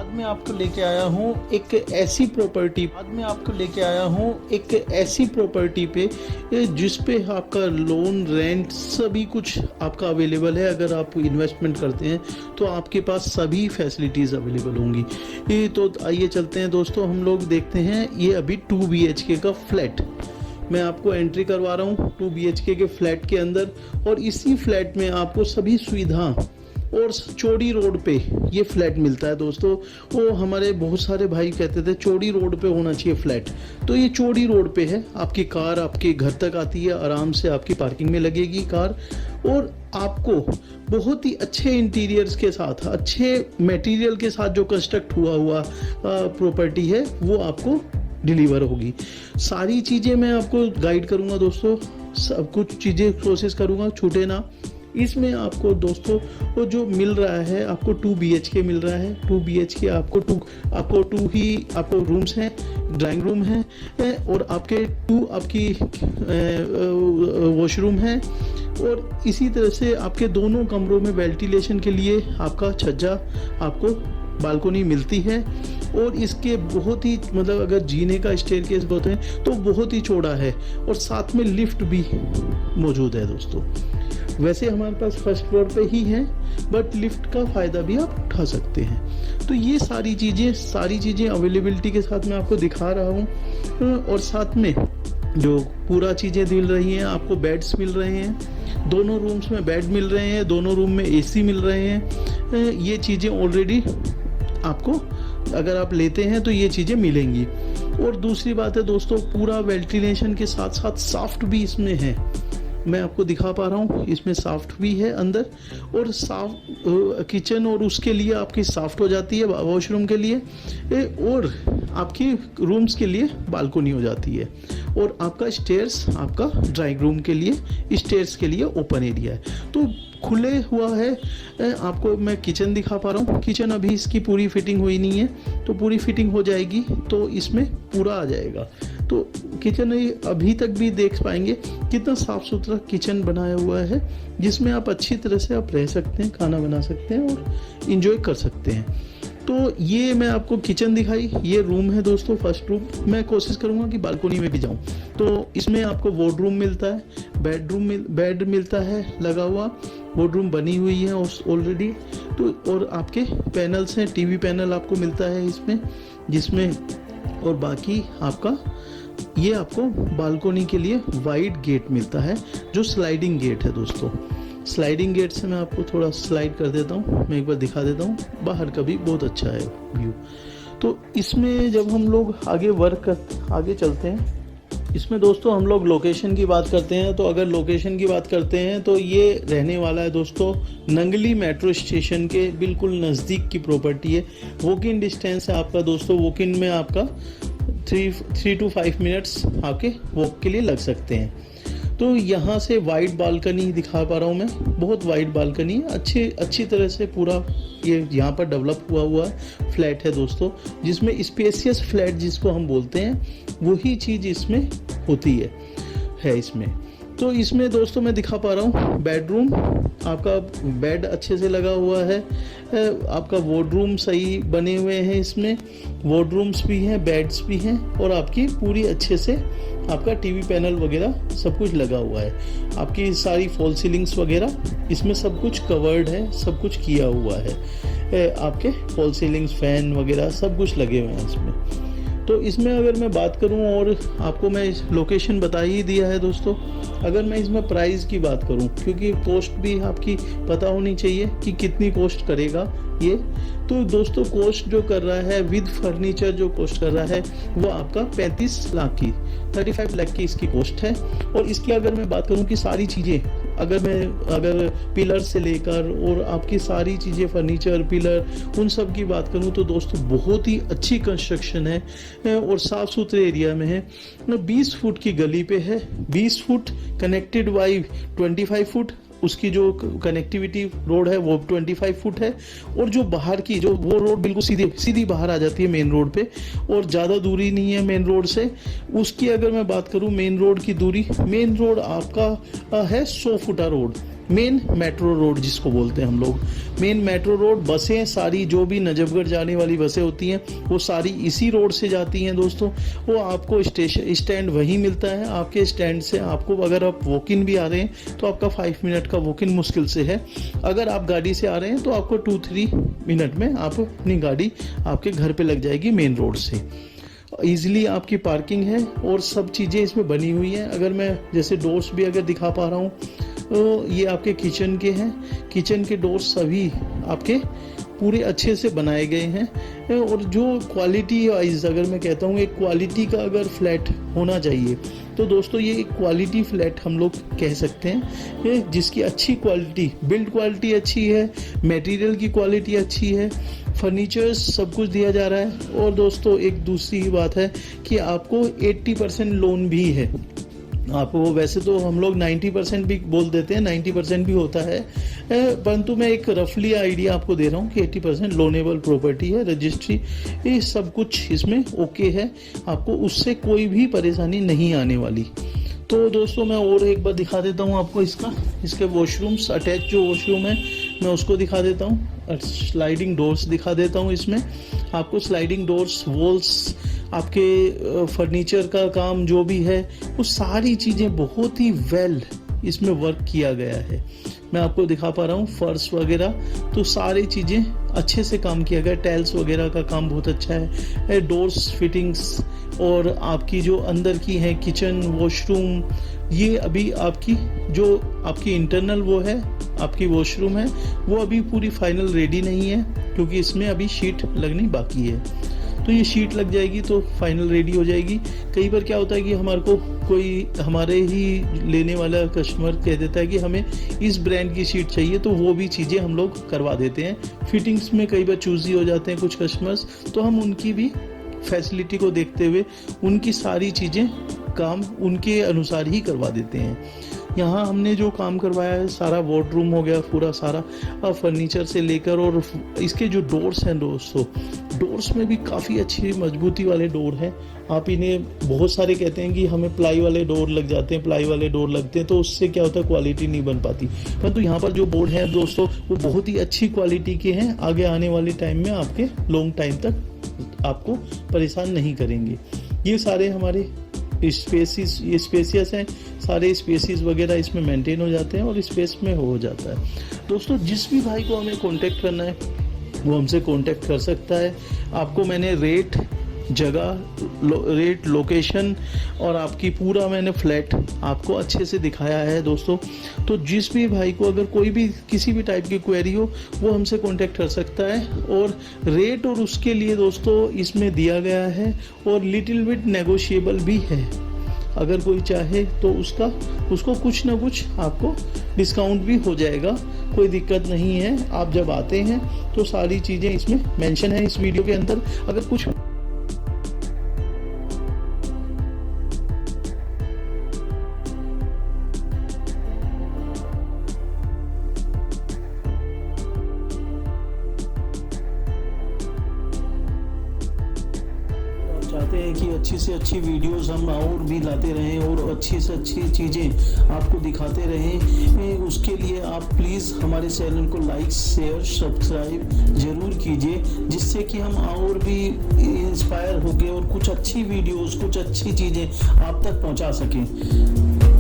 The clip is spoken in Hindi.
मैं आपको लेके आया हूँ एक ऐसी प्रॉपर्टी पे जिस पे आपका लोन रेंट सभी कुछ आपका अवेलेबल है। अगर आप इन्वेस्टमेंट करते हैं तो आपके पास सभी फैसिलिटीज़ अवेलेबल होंगी। ये तो आइए चलते हैं दोस्तों, हम लोग देखते हैं। ये अभी 2 BHK का फ्लैट मैं आपको एंट्री करवा रहा हूँ 2 BHK के फ्लैट के अंदर, और इसी फ्लैट में आपको सभी सुविधा और चौड़ी रोड पे ये फ्लैट मिलता है दोस्तों। वो हमारे बहुत सारे भाई कहते थे चौड़ी रोड पे होना चाहिए फ्लैट, तो ये चौड़ी रोड पे है। आपकी कार आपके घर तक आती है, आराम से आपकी पार्किंग में लगेगी कार, और आपको बहुत ही अच्छे इंटीरियर्स के साथ, अच्छे मटेरियल के साथ जो कंस्ट्रक्ट हुआ प्रॉपर्टी है वो आपको डिलीवर होगी। सारी चीज़ें मैं आपको गाइड करूंगा दोस्तों, सब कुछ चीज़ें कोशिश करूंगा छूटे ना। इसमें आपको दोस्तों वो जो मिल रहा है, आपको 2 BHK मिल रहा है। 2 BHK आपको आपको रूम्स हैं, ड्राइंग रूम है, और आपके 2 आपकी वॉशरूम है, और इसी तरह से आपके दोनों कमरों में वेंटिलेशन के लिए आपका छज्जा, आपको बालकनी मिलती है। और इसके बहुत ही मतलब अगर जीने का स्टेयरकेस बोलते हैं तो बहुत ही चौड़ा है, और साथ में लिफ्ट भी मौजूद है दोस्तों। वैसे हमारे पास फर्स्ट फ्लोर पे ही है, बट लिफ्ट का फ़ायदा भी आप उठा सकते हैं। तो ये सारी चीज़ें अवेलेबिलिटी के साथ मैं आपको दिखा रहा हूँ। और साथ में जो पूरा चीज़ें मिल रही हैं, आपको बेड्स मिल रहे हैं, दोनों रूम्स में बेड मिल रहे हैं, दोनों रूम में AC मिल रहे हैं। ये चीज़ें ऑलरेडी आपको अगर आप लेते हैं तो ये चीज़ें मिलेंगी। और दूसरी बात है दोस्तों, पूरा वेंटिलेशन के साथ साथ साफ्ट भी इसमें है। मैं आपको दिखा पा रहा हूँ, इसमें साफ्ट भी है अंदर, और साफ किचन और उसके लिए आपकी साफ्ट हो जाती है वॉशरूम के लिए, और आपकी रूम्स के लिए बालकनी हो जाती है। और आपका स्टेयर्स आपका ड्राइंग रूम के लिए, स्टेयर्स के लिए ओपन एरिया है। तो खुले हुआ है। आपको मैं किचन दिखा पा रहा हूँ। किचन अभी इसकी पूरी फिटिंग हुई नहीं है, तो पूरी फिटिंग हो जाएगी तो इसमें पूरा आ जाएगा। तो किचन अभी तक भी देख पाएंगे कितना साफ सुथरा किचन बनाया हुआ है, जिसमें आप अच्छी तरह से आप रह सकते हैं, खाना बना सकते हैं और इंजॉय कर सकते हैं। तो ये मैं आपको किचन दिखाई, ये रूम है दोस्तों, फर्स्ट रूम। मैं कोशिश करूंगा कि बालकनी में भी जाऊं। तो इसमें आपको वार्डरूम मिलता है, बेड मिलता है लगा हुआ, वार्डरूम बनी हुई है ऑलरेडी। तो और आपके पैनल्स हैं, टीवी पैनल आपको मिलता है इसमें, जिसमें और बाकी आपका ये आपको बालकनी के लिए वाइड गेट मिलता है, जो स्लाइडिंग गेट है दोस्तों। स्लाइडिंग गेट से मैं आपको थोड़ा स्लाइड कर देता हूँ, मैं एक बार दिखा देता हूँ। बाहर का भी बहुत अच्छा है व्यू। तो इसमें जब हम लोग आगे चलते हैं, इसमें दोस्तों हम लोग लोकेशन की बात करते हैं। तो अगर लोकेशन की बात करते हैं तो ये रहने वाला है दोस्तों नंगली मेट्रो स्टेशन के बिल्कुल नज़दीक की प्रॉपर्टी है। वॉक इन डिस्टेंस है आपका दोस्तों, वॉक इन में आपका 3 to 5 मिनट्स आपके वॉक के लिए लग सकते हैं। तो यहाँ से वाइड बालकनी दिखा पा रहा हूँ मैं, बहुत वाइड बालकनी, अच्छी तरह से पूरा ये यहाँ पर डेवलप हुआ फ्लैट है दोस्तों, जिसमें स्पेसियस फ्लैट जिसको हम बोलते हैं वही चीज़ इसमें होती है इसमें। तो इसमें दोस्तों मैं दिखा पा रहा हूँ बेडरूम, आपका बेड अच्छे से लगा हुआ है, आपका वार्डरूम सही बने हुए हैं, इसमें वार्डरूम्स भी हैं, बेड्स भी हैं, और आपकी पूरी अच्छे से आपका टीवी पैनल वगैरह सब कुछ लगा हुआ है। आपकी सारी फॉल सीलिंग्स वगैरह इसमें सब कुछ कवर्ड है, सब कुछ किया हुआ है। आपके फॉल सीलिंग्स, फैन वगैरह सब कुछ लगे हुए हैं इसमें। तो इसमें अगर मैं बात करूं, और आपको मैं लोकेशन बता ही दिया है दोस्तों। अगर मैं इसमें प्राइस की बात करूं, क्योंकि कॉस्ट भी आपकी पता होनी चाहिए कि कितनी कॉस्ट करेगा ये। तो दोस्तों कॉस्ट जो कर रहा है विद फर्नीचर, जो कॉस्ट कर रहा है वो आपका 35 लाख की, 35 लाख की इसकी कॉस्ट है। और इसकी अगर मैं बात करूं कि सारी चीज़ें, अगर पिलर से लेकर और आपकी सारी चीज़ें, फर्नीचर, पिलर, उन सब की बात करूं तो दोस्तों बहुत ही अच्छी कंस्ट्रक्शन है और साफ़ सुथरे एरिया में है। 20 फुट की गली पे है, 20 फुट कनेक्टेड बाई 25 फुट। उसकी जो कनेक्टिविटी रोड है वो 25 फुट है, और जो बाहर की जो वो रोड बिल्कुल सीधी बाहर आ जाती है मेन रोड पे, और ज़्यादा दूरी नहीं है मेन रोड से। उसकी अगर मैं बात करूँ मेन रोड की दूरी, मेन रोड आपका है 100 फुटा रोड, मेन मेट्रो रोड जिसको बोलते हैं हम लोग, मेन मेट्रो रोड। बसें सारी जो भी नजफगढ़ जाने वाली बसें होती हैं वो सारी इसी रोड से जाती हैं दोस्तों। वो आपको स्टैंड वहीं मिलता है। आपके स्टैंड से आपको, अगर आप वॉक इन भी आ रहे हैं तो आपका 5 मिनट का वॉक इन मुश्किल से है। अगर आप गाड़ी से आ रहे हैं तो आपको 2-3 मिनट में आप अपनी गाड़ी आपके घर पे लग जाएगी मेन रोड से। ईजिली आपकी पार्किंग है और सब चीज़ें इसमें बनी हुई हैं। अगर मैं जैसे डोर्स भी अगर दिखा पा रहा हूँ तो ये आपके किचन के हैं। किचन के डोर्स सभी आपके पूरे अच्छे से बनाए गए हैं। और जो क्वालिटी वाइज अगर मैं कहता हूँ एक क्वालिटी का अगर फ्लैट होना चाहिए तो दोस्तों ये एक क्वालिटी फ्लैट हम लोग कह सकते हैं, जिसकी अच्छी क्वालिटी, बिल्ड क्वालिटी अच्छी है, मटेरियल की क्वालिटी अच्छी है, फर्नीचर्स सब कुछ दिया जा रहा है। और दोस्तों एक दूसरी बात है कि आपको 80% लोन भी है। आपको वैसे तो हम लोग 90% भी बोल देते हैं, 90% भी होता है, परंतु मैं एक रफली आइडिया आपको दे रहा हूँ कि 80% लोनेबल प्रॉपर्टी है। रजिस्ट्री ये सब कुछ इसमें ओके है, आपको उससे कोई भी परेशानी नहीं आने वाली। तो दोस्तों मैं और एक बार दिखा देता हूँ आपको इसके वॉशरूम्स, अटैच जो वॉशरूम है मैं उसको दिखा देता हूँ। स्लाइडिंग डोर्स दिखा देता हूँ। इसमें आपको स्लाइडिंग डोर्स, वॉल्स, आपके फर्नीचर का काम जो भी है वो सारी चीज़ें बहुत ही वेल इसमें वर्क किया गया है। मैं आपको दिखा पा रहा हूँ फर्श वगैरह, तो सारी चीज़ें अच्छे से काम किया गया। टाइल्स वगैरह का काम बहुत अच्छा है। डोर्स फिटिंग्स और आपकी जो अंदर की है किचन, वॉशरूम, ये अभी आपकी इंटरनल वो है, आपकी वॉशरूम है, वो अभी पूरी फाइनल रेडी नहीं है क्योंकि इसमें अभी शीट लगनी बाकी है। तो ये शीट लग जाएगी तो फाइनल रेडी हो जाएगी। कई बार क्या होता है कि हमारे ही लेने वाला कस्टमर कह देता है कि हमें इस ब्रांड की शीट चाहिए, तो वो भी चीज़ें हम लोग करवा देते हैं। फिटिंग्स में कई बार चूजी हो जाते हैं कुछ कस्टमर्स, तो हम उनकी भी फैसिलिटी को देखते हुए उनकी सारी चीज़ें काम उनके अनुसार ही करवा देते हैं। यहाँ हमने जो काम करवाया है सारा वार्डरूम हो गया, पूरा सारा फर्नीचर से लेकर, और इसके जो डोर्स हैं दोस्तों, डोर्स में भी काफ़ी अच्छी मजबूती वाले डोर हैं। आप इन्हें बहुत सारे कहते हैं कि हमें प्लाई वाले डोर लग जाते हैं, प्लाई वाले डोर लगते हैं, तो उससे क्या होता है क्वालिटी नहीं बन पाती। परंतु यहाँ पर जो बोर्ड हैं दोस्तों वो बहुत ही अच्छी क्वालिटी के हैं। आगे आने वाले टाइम में आपके लॉन्ग टाइम तक आपको परेशान नहीं करेंगे। ये सारे हमारे स्पेसियस हैं, सारे स्पेसिस वगैरह इसमें मेंटेन हो जाते हैं और स्पेस में हो जाता है। दोस्तों जिस भी भाई को हमें कांटेक्ट करना है वो हमसे कांटेक्ट कर सकता है। आपको मैंने रेट, जगह, रेट, लोकेशन और आपकी पूरा मैंने फ्लैट आपको अच्छे से दिखाया है दोस्तों। तो जिस भी भाई को अगर कोई भी किसी भी टाइप की क्वेरी हो वो हमसे कांटेक्ट कर सकता है। और रेट और उसके लिए दोस्तों इसमें दिया गया है और लिटिल बिट नेगोशिएबल भी है। अगर कोई चाहे तो उसको कुछ ना कुछ आपको डिस्काउंट भी हो जाएगा, कोई दिक्कत नहीं है। आप जब आते हैं तो सारी चीज़ें इसमें मेंशन है इस वीडियो के अंदर। अगर कुछ चाहते हैं कि अच्छी से अच्छी वीडियोस हम और भी लाते रहें और अच्छी से अच्छी चीज़ें आपको दिखाते रहें, उसके लिए आप प्लीज़ हमारे चैनल को लाइक, शेयर, सब्सक्राइब ज़रूर कीजिए, जिससे कि हम और भी इंस्पायर होकर और कुछ अच्छी वीडियोस, कुछ अच्छी चीज़ें आप तक पहुंचा सकें।